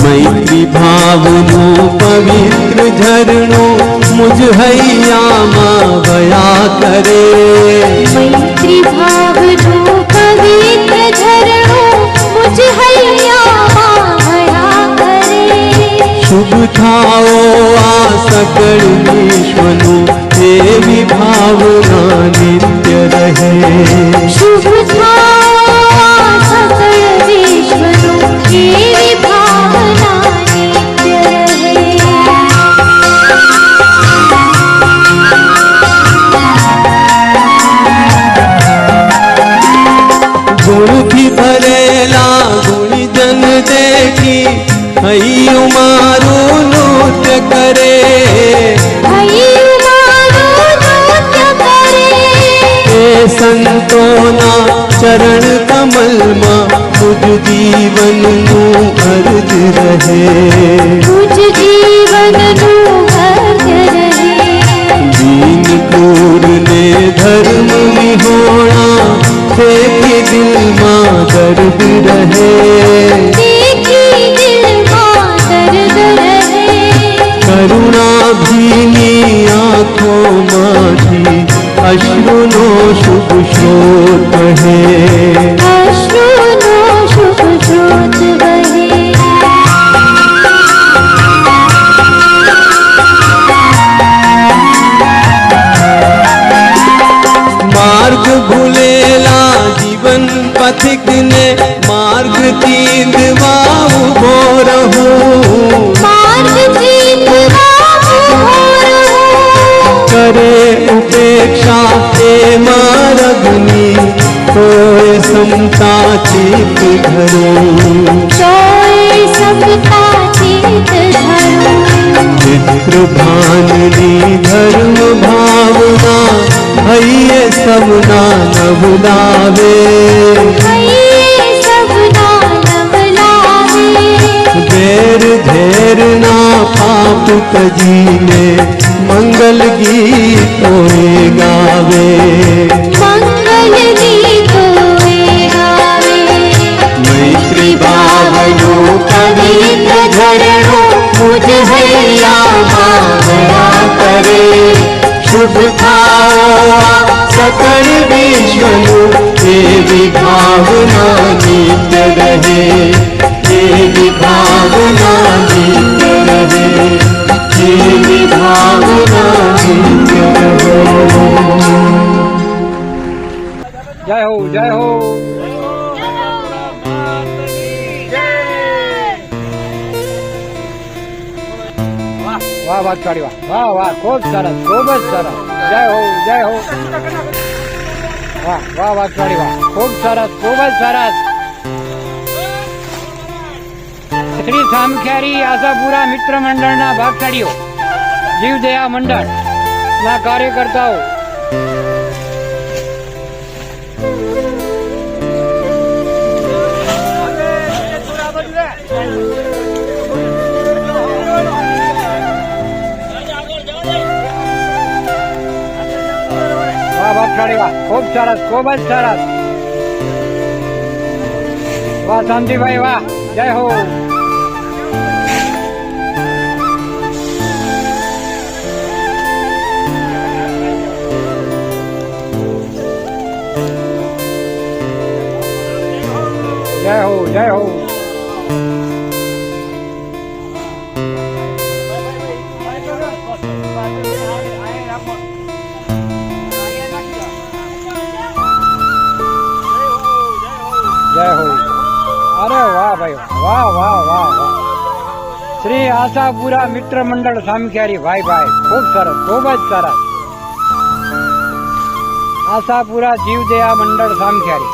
मैत्री भावनो पवित्र झरणो मुझ हैयाમાં વયા કરે। मैत्री भावनो पवित्र झरणो मुझ हैयाમાં વયા કરે। શુભ થાઓ આ સકળ વિશ્વનું એવી ભાવના નિત્ય રહે। શુભ થાઓ આ સકળ વિશ્વનું એવી ભાવના નિત્ય રહે। ગુણથી ભરેલા ગુણજન દેખી હૈયું મારું નૃત્ય કરે। હૈયું મારું નૃત્ય કરે। એ સંતોના ચરણ કમલમાં મુજ જીવનનું અર્જ રહે। મુજ જીવનનું અર્જ રહે। દીન ક્રૂરને ધર્મ વિહોણા દેખી દિલમાં દર્દ રહે। દેખી દિલમાં દર્દ રહે। કરુણા ભીની આંખોમાંથી અશ્રુનો શુભ સ્રોત વહે। અશ્રુનો શુભ સ્રોત વહે। માર્ગ ભૂલેલા જીવન પથિકને માર્ગથી દવા ઉભો રહું। માર્ગથી દવા ઉભો રહું। કરે ઉપેક્ષા એ માર્ગની તોય સમતા ચિત્ત ધરું। તોય સમતા ચિત્ત ધરું। ચિત્ર ભાનની ધર્મ ભાવના હૈયે સબના નવલાવે। હૈયે સબના નવલાવે। વેર ઝેરના પાપ તજીને મંગલ ગીતોએ ગાવે। મંગલ ગીતોએ ગાવે। મૈત્રી ભાવનો પવિત્ર ઝરણો મુજ હૈયામાં વયા કરે। શુભ થાઓ સકળ વિશ્વનું એવી ભાવના નિત્ય રહે। એવી ભાવના નિત્ય રહે। એવી ભાવના નિત્ય રહે। જય હો જય હો। વાહ વાહ કાઢી વાહ વાહ વાહ ખૂબ સરસ ખૂબ જ સરસ। જય હો જય હો। વાહ વાહ વાહ કાઢી વાહ ખૂબ સરસ ખૂબ જ સરસ। શ્રી સામખ્યારી આશાપુરા મિત્ર મંડળના ભાગશાળીઓ જીવદયા મંડળના કાર્યકર્તાઓ ખૂબ સરસ ખૂબ જ સરસ। વાહ શાંતિભાઈ વાહ જય હો। જય હો જય હો। જય હો। અરે વાહ ભાઈ વાહ વાહ વાહ વાહ। શ્રી આશાપુરા મિત્ર મંડળ સામખ્યારી ભાઈ ભાઈ ખૂબ સરસ ખૂબ જ સરસ। આશાપુરા જીવદયા મંડળ સામખ્યારી।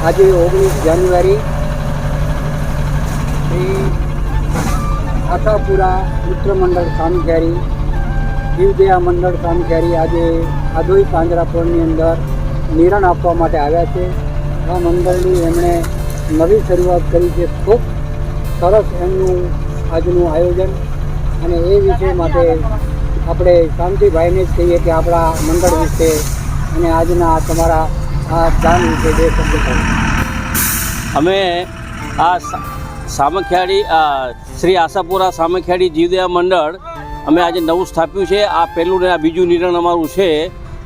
આજે 19 જાન્યુઆરી શ્રી આશાપુરા મિત્ર મંડળ સામખિયારી જીવદયા મંડળ સામખિયારી આજે આધોઈ પાંજરાપોળની અંદર નિરણ આપવા માટે આવ્યા છે. આ મંડળની એમણે નવી શરૂઆત કરી છે. ખૂબ સરસ એમનું આજનું આયોજન, અને એ વિષય માટે આપણે શાંતિભાઈને જ કહીએ કે આપણા મંડળ વિશે અને આજના તમારા આ દાન વિશે બે શબ્દ કહો. અમે આ સામખિયાળી શ્રી આશાપુરા સામખિયાળી જીવદયા મંડળ અમે આજે નવું સ્થાપ્યું છે. આ પહેલું ને આ બીજું નિરણ અમારું છે.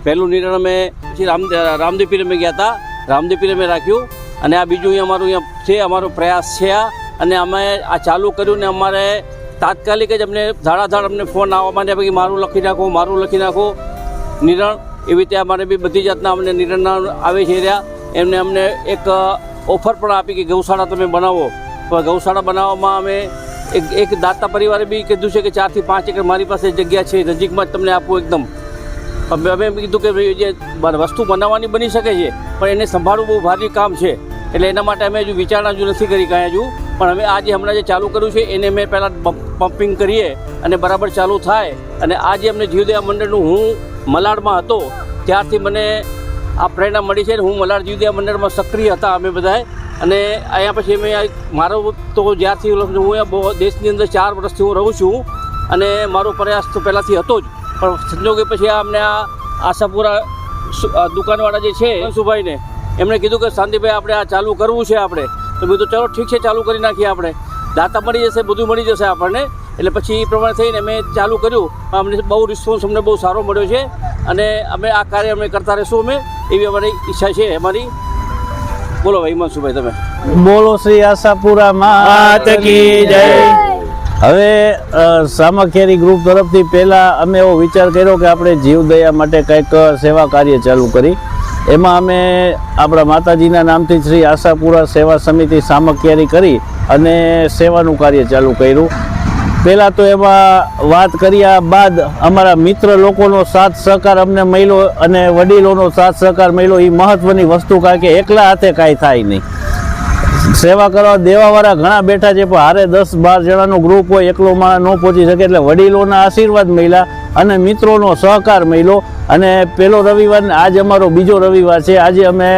પહેલું નિરણ અમે પછી રામદેવપીર અમે ગયા હતા, રામદેવપીર અમે રાખ્યું, અને આ બીજું અહીંયા અમારું અહીંયા છે. અમારો પ્રયાસ છે આ, અને અમે આ ચાલુ કર્યું ને અમારે તાત્કાલિક જ અમને ધાડાધાડ અમને ફોન આવવા માંડ્યા કે મારું લખી નાખો, મારું લખી નાખો નિરણ. એવી રીતે અમારે બી બધી જાતના અમને નિરણના આવે છે રહ્યા. એમને અમને એક ઓફર પણ આપી કે ગૌશાળા તમે બનાવો. પણ ગૌશાળા બનાવવામાં અમે એક દાતા પરિવારે બી કીધું છે કે 4 થી 5 એકર મારી પાસે જગ્યા છે, નજીકમાં જ તમને આપવું એકદમ. અમે એમ કીધું કે જે વસ્તુ બનાવવાની બની શકે છે, પણ એને સંભાળવું બહુ ભારી કામ છે. એટલે એના માટે અમે હજુ વિચારણા હજુ નથી કરી કાંઈ હજુ. પણ અમે આજે હમણાં જે ચાલુ કર્યું છે એને મેં પહેલાં પમ્પિંગ કરીએ અને બરાબર ચાલુ થાય. અને આજે અમને જીવદયા મંડળનું, હું મલાડમાં હતો ત્યારથી મને આ પ્રેરણા મળી છે. હું મલાડ જીવદયા મંડળમાં સક્રિય હતા અમે બધાએ. અને અહીંયા પછી મેં મારો તો જ્યારથી હું અહીંયા દેશની અંદર 4 વર્ષથી હું રહું છું, અને મારો પ્રયાસ તો પહેલાંથી હતો જ. પણ સંજોગે પછી અમને આ આશાપુરા દુકાનવાળા જે છે સુભાઈને એમણે કીધું કે શાંતિભાઈ આપણે આ ચાલુ કરવું છે આપણે. તો મેં તો ચલો ઠીક છે, ચાલુ કરી નાખીએ આપણે. દાતા મળી જશે, બધું મળી જશે આપણને. એટલે પછી એ પ્રમાણે થઈને મેં ચાલુ કર્યું. અમને બહુ રિસ્પોન્સ અમને બહુ સારો મળ્યો છે, અને અમે આ કાર્ય અમે કરતા રહીશું. અમે એવી અમારી ઈચ્છા છે અમારી. બોલો ભાઈ હિમાંશુભાઈ તમે. બોલો શ્રી આશાપુરા માત કી જય. હવે સામખિયારી ગ્રુપ તરફથી પહેલાં અમે એવો વિચાર કર્યો કે આપણે જીવદયા માટે કંઈક સેવા કાર્ય ચાલુ કરી. એમાં અમે આપણા માતાજીના નામથી શ્રી આશાપુરા સેવા સમિતિ સામખિયારી કરી અને સેવાનું કાર્ય ચાલુ કર્યું. પહેલાં તો એમાં વાત કર્યા બાદ અમારા મિત્ર લોકોનો સાથ સહકાર અમને મળ્યો, અને વડીલોનો સાથ સહકાર મળ્યો. એ મહત્ત્વની વસ્તુ, કારણ કે એકલા હાથે કાંઈ થાય નહીં. સેવા કરવા દેવાવાળા ઘણા બેઠા છે, પણ હારે 10-12 જણાનું ગ્રુપ હોય, એકલો માણસ ન પહોંચી શકે. એટલે વડીલોના આશીર્વાદ મળ્યા અને મિત્રોનો સહકાર મળ્યો. અને પહેલો રવિવાર, આજ અમારો બીજો રવિવાર છે. આજે અમે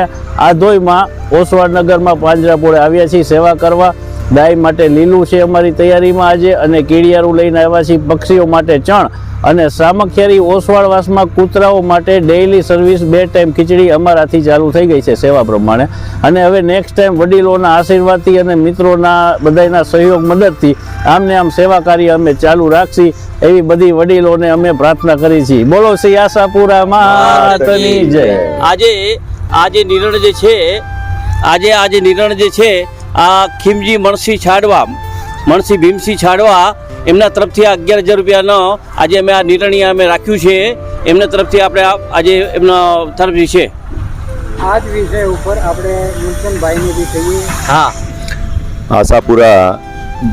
આધોઈમાં ઓસવાડ નગરમાં પાંજરાપોળે આવ્યા છીએ સેવા કરવા. ગાય માટે લીલું છે અમારી તૈયારીમાં આજે, અને કીડિયારું લઈને આવ્યા છીએ પક્ષીઓ માટે ચણ. અને સામખિયારી ઓસવાડવાસમાં કૂતરાઓ માટે ડેઇલી સર્વિસ 2 ટાઈમ ખીચડી અમારાથી ચાલુ થઈ ગઈ છે સેવા પ્રમાણે. અને હવે નેક્સ્ટ ટાઈમ વડીલોના આશીર્વાદથી અને મિત્રોના બધાના સહયોગ મદદથી આમને આમ સેવા કાર્ય અમે ચાલુ રાખશી, એવી બધી વડીલોને અમે પ્રાર્થના કરી છીએ. બોલો શ્રી આશાપુરા માતની જય. આજે નિરણ જે છે, આજે નિરણ જે છે આ ખીમજી મણસી છાડવા મણસી ભીમસિંહ છાડવા એમના તરફથી આ 11,000 રૂપિયાનો આજે અમે આ નિર્ણય અમે રાખ્યું છે. એમના તરફથી આપણે આજે એમના તરફથી છે. આ જ વિષય ઉપર આપણે મૂલચંદભાઈને બી કહીએ. હા, આશાપુરા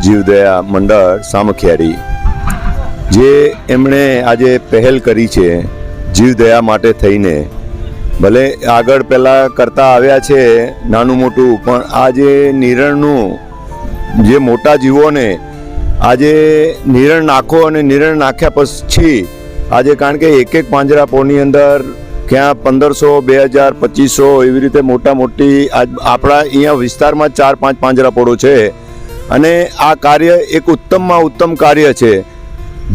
જીવદયા મંડળ સામખિયારી જે એમણે આજે પહેલ કરી છે જીવદયા માટે થઈને, ભલે આગળ પહેલાં કરતા આવ્યા છે નાનું મોટું, પણ આ જે નિરણનું જે મોટા જીવોને આજે નિરણ નાખો અને નિરણ નાખ્યા પછી આજે, કારણ કે એક એક પાંજરાપોળની અંદર ક્યાં 1500, 2000, 2500 એવી રીતે મોટા મોટી આપણા અહીંયા વિસ્તારમાં 4-5 પાંજરાપોળો છે. અને આ કાર્ય એક ઉત્તમમાં ઉત્તમ કાર્ય છે,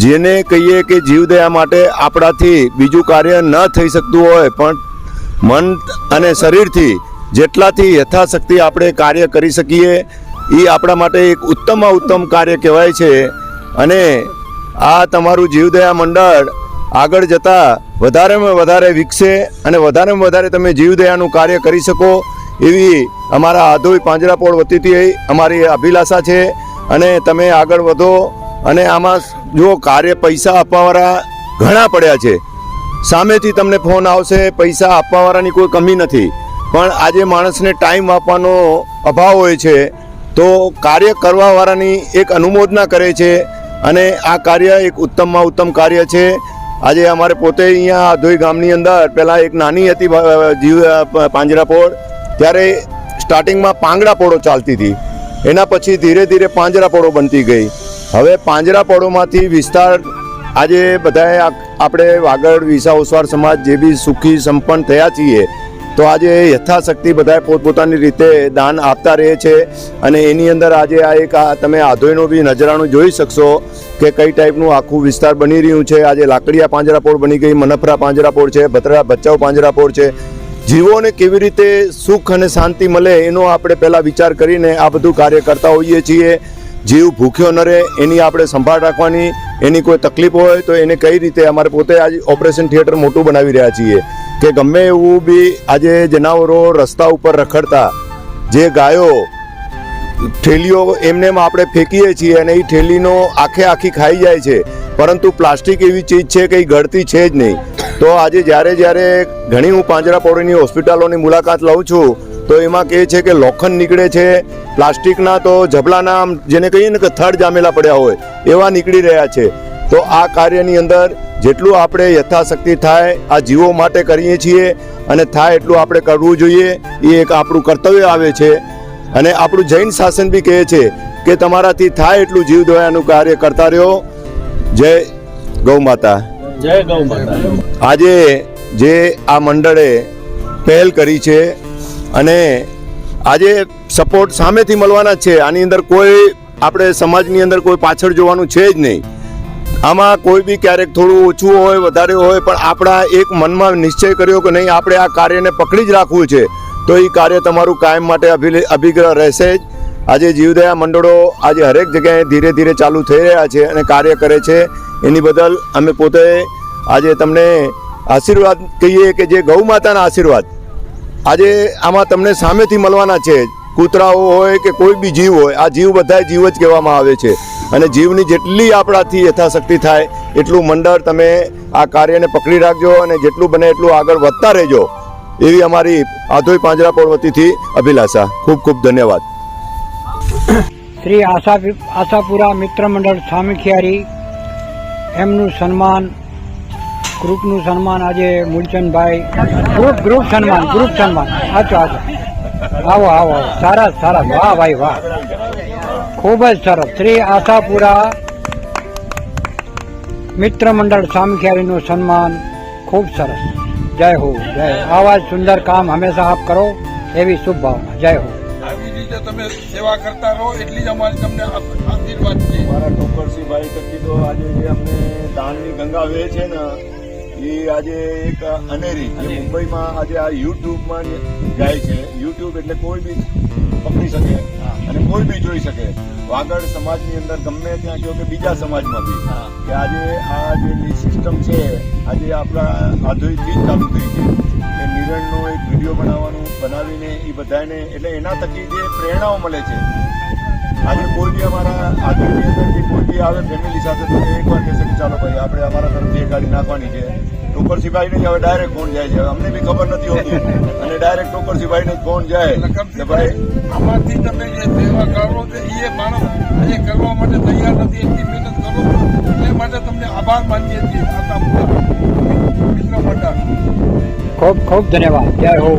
જેને કહીએ કે જીવદયા માટે આપણાથી બીજું કાર્ય ન થઈ શકતું હોય, પણ મન અને શરીરથી જેટલાથી યથાશક્તિ આપણે કાર્ય કરી શકીએ એ આપણા માટે એક ઉત્તમમાં ઉત્તમ કાર્ય કહેવાય છે. અને આ તમારું જીવદયા મંડળ આગળ જતાં વધારેમાં વધારે વિકસે અને વધારેમાં વધારે તમે જીવદયાનું કાર્ય કરી શકો એવી અમારા આધોઈ પાંજરાપોળ વતીથી અમારી અભિલાષા છે. અને તમે આગળ વધો. અને આમાં જો કાર્ય પૈસા આપવાવાળા ઘણા પડ્યા છે, સામેથી તમને ફોન આવશે, પૈસા આપવાવાળાની કોઈ કમી નથી, પણ આજે માણસને ટાઈમ આપવાનો અભાવ હોય છે, તો કાર્ય કરવાવાળાની એક અનુમોદના કરે છે. અને આ કાર્ય એક ઉત્તમમાં ઉત્તમ કાર્ય છે. આજે અમારે પોતે અહીંયા આધોઈ ગામની અંદર પહેલાં એક નાની હતી જીવ પાંજરાપોળ, ત્યારે સ્ટાર્ટિંગમાં પાંગડાપોળો ચાલતી હતી, એના પછી ધીરે ધીરે પાંજરાપોળો બનતી ગઈ. હવે પાંજરાપોળોમાંથી વિસ્તાર આજે બધાએ આપણે વાગડ વિસા ઓસવાળ સમાજ જે બી સુખી સંપન્ન થયા છીએ, તો આજે યથાશક્તિ બધાએ પોતપોતાની રીતે દાન આપતા રહે છે. અને એની અંદર આજે આ એક તમે આધોઈનો બી નજરાણું જોઈ શકશો કે કઈ ટાઈપનું આખું વિસ્તાર બની રહ્યું છે. આજે લાકડિયા પાંજરાપોળ બની ગઈ, મનફરા પાંજરાપોળ છે, ભચાઉ પાંજરાપોળ છે. જીવોને કેવી રીતે સુખ અને શાંતિ મળે એનો આપણે પહેલાં વિચાર કરીને આ બધું કાર્ય કરતા હોઈએ છીએ. જીવ ભૂખ્યો ન રહે એની આપણે સંભાળ રાખવાની, એની કોઈ તકલીફ હોય તો એને કઈ રીતે, અમારે પોતે આજે ઓપરેશન થિયેટર મોટું બનાવી રહ્યા છીએ કે ગમે એવું બી આજે જનાવરો રસ્તા ઉપર રખડતા, જે ગાયો થેલીઓ એમને આપણે ફેંકીએ છીએ અને એ થેલીનો આખી ખાઈ જાય છે, પરંતુ પ્લાસ્ટિક એવી ચીજ છે કે એ ગળતી છે જ નહીં. તો આજે જ્યારે ઘણી હું પાંજરાપોળની હોસ્પિટલોની મુલાકાત લઉં છું તો એમાં કહે છે કે લોખંડ નીકળે છે, પ્લાસ્ટિકના તો જબલાના જેને કહીએ ને કે થડ જામેલા પડ્યા હોય એવા નીકળી રહ્યા છે. તો આ કાર્યની અંદર જેટલું આપણે યથાશક્તિ થાય આ જીવો માટે કરીએ છીએ, અને થાય એટલું આપણે કરવું જોઈએ. એ એક આપણું કર્તવ્ય આવે છે. અને આપણું જૈન શાસન બી કહે છે કે તમારાથી થાય એટલું જીવદયાનું કાર્ય કરતા રહ્યો. જય ગૌ માતા. જય ગૌ માતા. આજે જે આ મંડળે પહેલ કરી છે અને આજે સપોર્ટ સામેથી મળવાના છે, આની અંદર કોઈ આપણે સમાજની અંદર કોઈ પાછળ જોવાનું છે જ નહીં. આમાં કોઈ બી ક્યારેક થોડું ઓછું હોય વધારે હોય, પણ આપણા એક મનમાં નિશ્ચય કર્યો કે નહીં આપણે આ કાર્યને પકડી જ રાખવું છે, તો એ કાર્ય તમારું કાયમ માટે અભિગ્રહ રહેશે જ. આજે જીવદયા મંડળો આજે હરેક જગ્યાએ ધીરે ધીરે ચાલુ થઈ રહ્યા છે અને કાર્ય કરે છે. એની બદલ અમે પોતે આજે તમને આશીર્વાદ કહીએ કે જે ગૌ માતાના આશીર્વાદ આજે આમાં તમને સામેથી મળવાના છે. કૂતરાઓ હોય કે કોઈ બી જીવ હોય, આ જીવ બધા જીવ જ કહેવામાં આવે છે. અને જીવની જેટલી આપણાથી યથાશક્તિ થાય એટલું મંડળ તમે આ કાર્યને પકડી રાખજો અને જેટલું બને એટલું આગળ વધતા રહેજો, એવી અમારી આધોઈ પાંજરાપોળ વતીથી અભિલાષા. ખૂબ ખૂબ ધન્યવાદ. શ્રી આશાપુરા મિત્ર મંડળ સામખિયારી એમનું સન્માન, ગ્રુપનું સન્માન આજે મૂલચંદભાઈ ગ્રુપ સન્માન આવો સરસ વાહ ભાઈ વાહ, ખૂબ જ સરસ. શ્રી આશાપુરા મિત્ર મંડળ સામખિયારીનું સન્માન ખૂબ સરસ. જય હો જય. આવા જ સુંદર કામ હંમેશા આપ કરો એવી શુભ ભાવના. જય હો. આવી રીતે તમે સેવા કરતા રહો એટલી જ અમારી તમને આશીર્વાદ છે. મારા ટોકરસિંહભાઈ થકી તો આજે જે અમને દાનની ગંગા વહે છે ને એ આજે એક અનેરી જે મુંબઈમાં આજે આ યુટ્યુબમાં જાય છે. યુટ્યુબ એટલે કોઈ બી પકડી શકે અને કોઈ બી જોઈ શકે. વાગડ સમાજની અંદર ગમે ત્યાં કહો કે બીજા સમાજમાં બી કે આજે આ જે સિસ્ટમ છે આજે આપણા આધોઈથી જ ચાલુ થઈ છે. એ નિરણનો એક વિડીયો બનાવીને એ બધાને એટલે એના થકી જે પ્રેરણાઓ મળે છે. આજે કોઈ બી અમારા આગળની અંદરથી કોઈ બી આવે ફેમિલી સાથે તો એકવાર કહેશે કે ચાલો ભાઈ આપણે અમારા તરફથી એક ગાડી નાખવાની છે. ટોકર સિપાહીને જ હવે ડાયરેક્ટ ફોન જાય છે. અમને બી ખબર નથી હોતી અને ડાયરેક્ટ ટોકર સિપાહીને જ ફોન જાય કે ભાઈ આમાંથી તમે જે સેવા કરો છો એ માણસ આજે કરવા માટે તૈયાર નથી, એટલી મહેનત કરો છો એ માટે તમને આભાર માનીએ છીએ. આશાપુરા મિત્ર મંડળ ખૂબ ખૂબ ધન્યવાદ. જય હો.